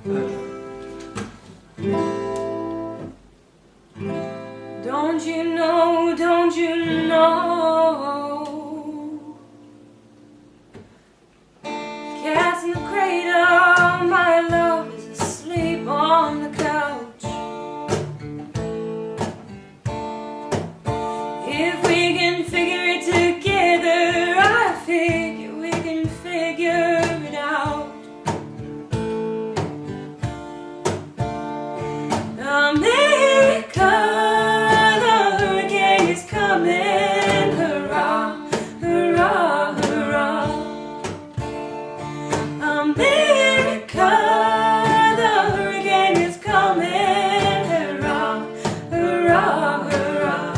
Don't you know, don't you know, cat's in the cradle, my love is asleep on the couch. If we can figure it together, I figure we can figure it out. America, the hurricane is coming, hurrah, hurrah, hurrah. America, the hurricane is coming, hurrah, hurrah, hurrah.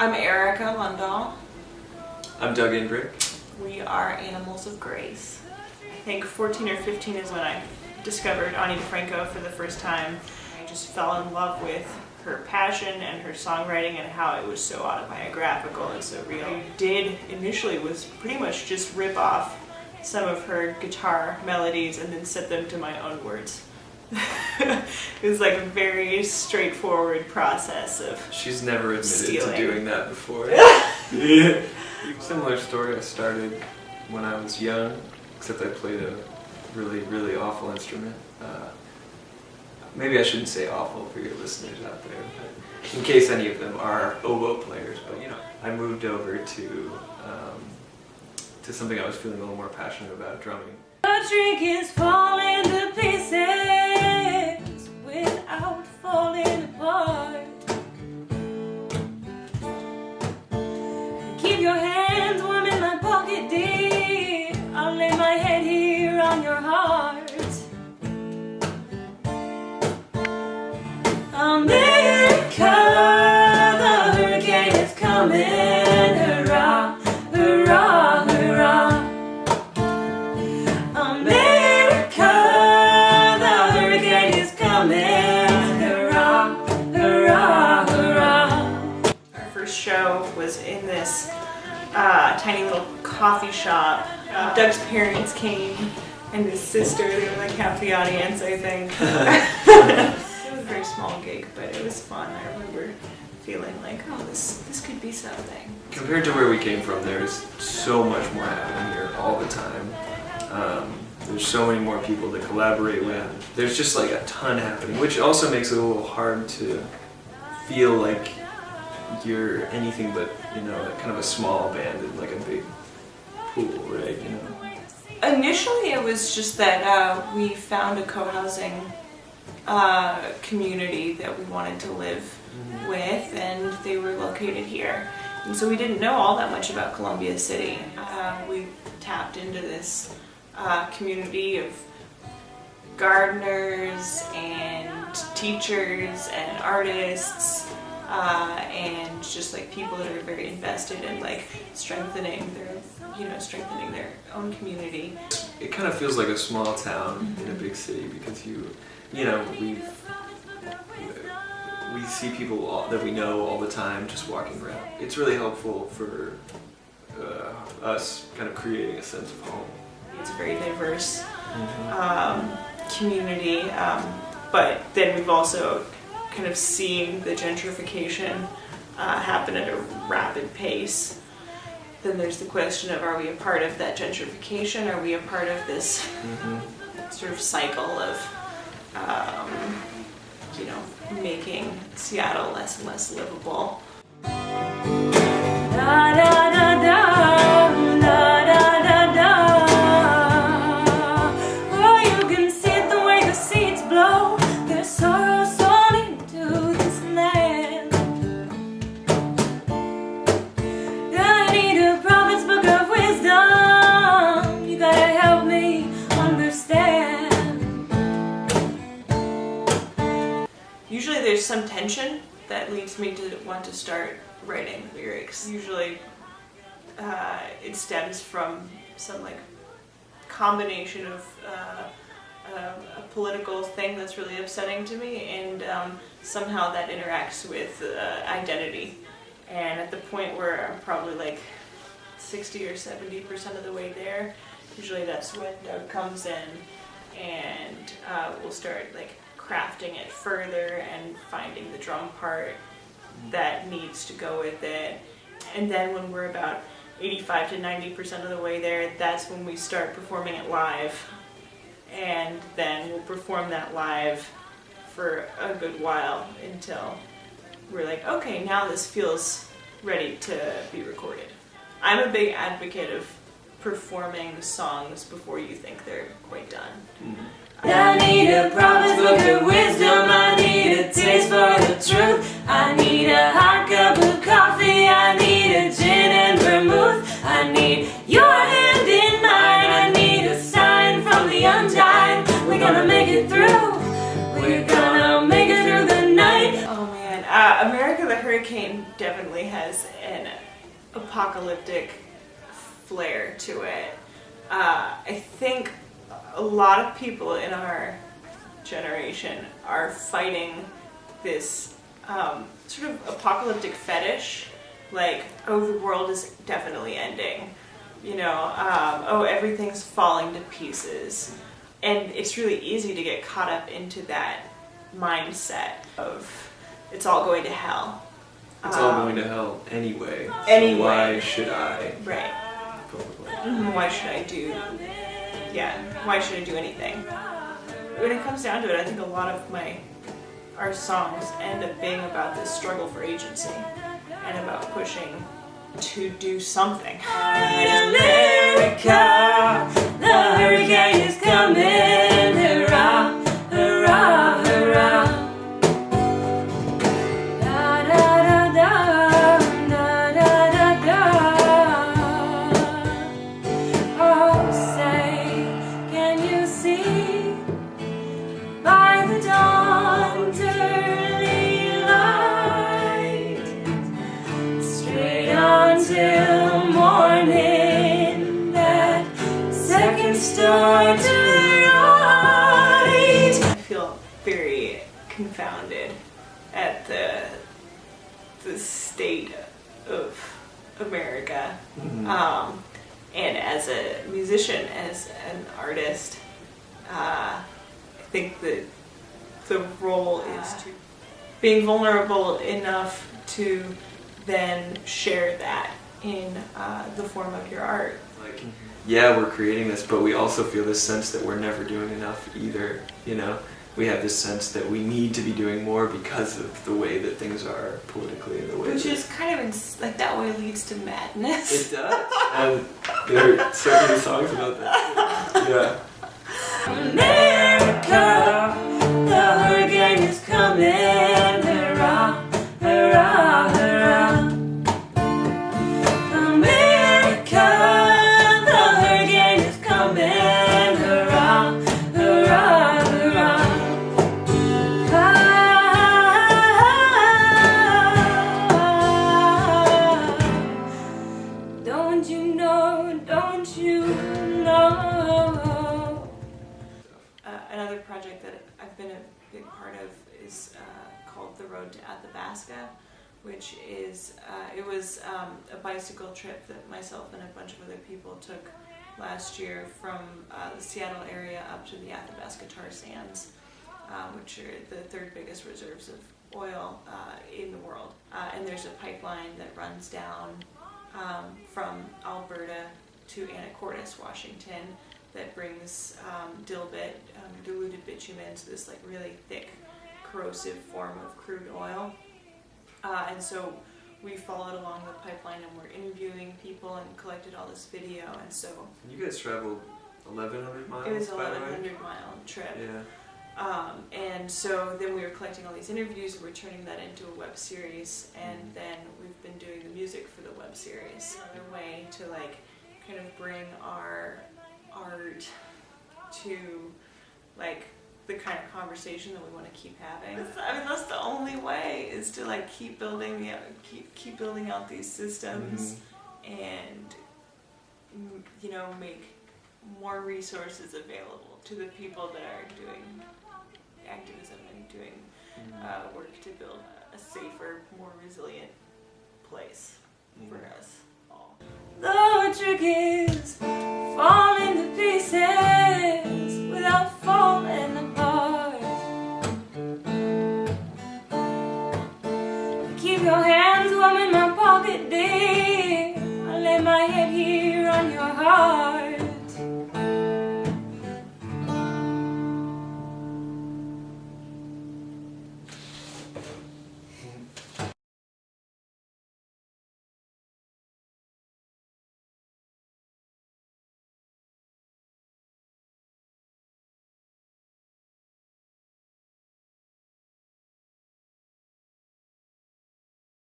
I'm Erica Lundahl. I'm Doug Indrick. We are Animals of Grace. I think 14 or 15 is when I discovered Ani DeFranco for the first time. I just fell in love with her passion and her songwriting and how it was so autobiographical and so real. What I did initially was pretty much just rip off some of her guitar melodies and then set them to my own words. It was like a very straightforward process of She's never admitted stealing. to doing that before. Similar story, I started when I was young, except I played a really, really awful instrument. Maybe I shouldn't say awful for your listeners out there, but in case any of them are oboe players. But you know, I moved over to something I was feeling a little more passionate about, drumming. The trick is falling to pieces without falling apart. Keep your hands warm in my pocket, dear. I'll lay my head here on your heart. America, the hurricane is coming, hurrah, hurrah, hurrah. America, the hurricane is coming, hurrah, hurrah, hurrah. Our first show was in this tiny little coffee shop. Doug's parents came and his sister, they were like half the audience, I think. It was a very small gig, but it was fun. I remember feeling like, oh, this could be something. Compared to where we came from, there's so much more happening here all the time. There's so many more people to collaborate with. There's just like a ton happening, which also makes it a little hard to feel like you're anything but, you know, kind of a small band in like a big pool, right? You know. Initially, it was just that we found a co-housing community that we wanted to live with, and they were located here. And so we didn't know all that much about Columbia City. We tapped into this community of gardeners and teachers and artists and just like people that are very invested in like strengthening their own community. It kind of feels like a small town in a big city because you know, we see people that we know all the time just walking around. It's really helpful for us kind of creating a sense of home. It's a very diverse community, but then we've also kind of seen the gentrification happen at a rapid pace. Then there's the question of, are we a part of that gentrification? Are we a part of this sort of cycle of you know, making Seattle less and less livable? Da, da, da, da, da, da, da, da. Oh, you can see it the way the seeds blow. There's sorrow sown into this land. I need a prophet's book of wisdom. You gotta help me understand. Usually there's some tension that leads me to want to start writing lyrics. Usually it stems from some like combination of a political thing that's really upsetting to me, and somehow that interacts with identity. And at the point where I'm probably like 60 or 70% of the way there. Usually that's when Doug comes in and we'll start like crafting it further and finding the drum part that needs to go with it. And then when we're about 85 to 90% of the way there, that's when we start performing it live. And then we'll perform that live for a good while until we're like, okay, now this feels ready to be recorded. I'm a big advocate of performing songs before you think they're quite done. I need a promise book of wisdom, I need a taste for the truth, I need a hot cup of coffee, I need a gin and vermouth, I need your hand in mine, I need a sign from the undying. We're gonna make it through, we're gonna make it through the night. Oh man, America the Hurricane definitely has an apocalyptic flair to it. I think a lot of people in our generation are fighting this sort of apocalyptic fetish, like, oh, the world is definitely ending, you know, oh, everything's falling to pieces. And it's really easy to get caught up into that mindset of it's all going to hell. It's all going to hell anyway. Anyway. So why should I? Right. Probably. Why should I do why should I do anything? When it comes down to it, I think a lot of our songs end up being about this struggle for agency and about pushing to do something. America, the hurricane is coming, hurrah, hurrah, hurrah. Da da da da, da da da da. Oh, say, can you see by the dawn's early light, straight on till morning, that second star to the right? I feel very confounded at the state of America. And as a musician, as an artist, I think that the role is to being vulnerable enough to then share that in the form of your art. Like, yeah, we're creating this, but we also feel this sense that we're never doing enough either, you know? We have this sense that we need to be doing more because of the way that things are politically and the way Which that is kind of, like, that way leads to madness. it does. And there are certainly songs about that. Yeah. America, the hurricane is coming, hurrah, hurrah, hurrah. America, the hurricane is coming, hurrah, hurrah, hurrah. Don't you know, don't you know? Another project that I've been a big part of is called The Road to Athabasca, which is, it was a bicycle trip that myself and a bunch of other people took last year from the Seattle area up to the Athabasca tar sands, which are the third biggest reserves of oil in the world. And there's a pipeline that runs down from Alberta to Anacortes, Washington, that brings dilbit, diluted bitumen, to this like really thick, corrosive form of crude oil. And so we followed along the pipeline and we're interviewing people and collected all this video. And so You guys traveled 1,100 miles, it was a by the way? 1,100-mile trip. Yeah. And so then we were collecting all these interviews and we're turning that into a web series, and then we've been doing the music for the web series. Another way to like kind of bring our art to like the kind of conversation that we want to keep having. I mean, that's the only way, is to like keep building out these systems and, you know, make more resources available to the people that are doing activism and doing work to build a safer, more resilient place for us all. The trick is falling to pieces without falling apart. Keep your hands warm in my pocket, dear. I lay my head here on your heart.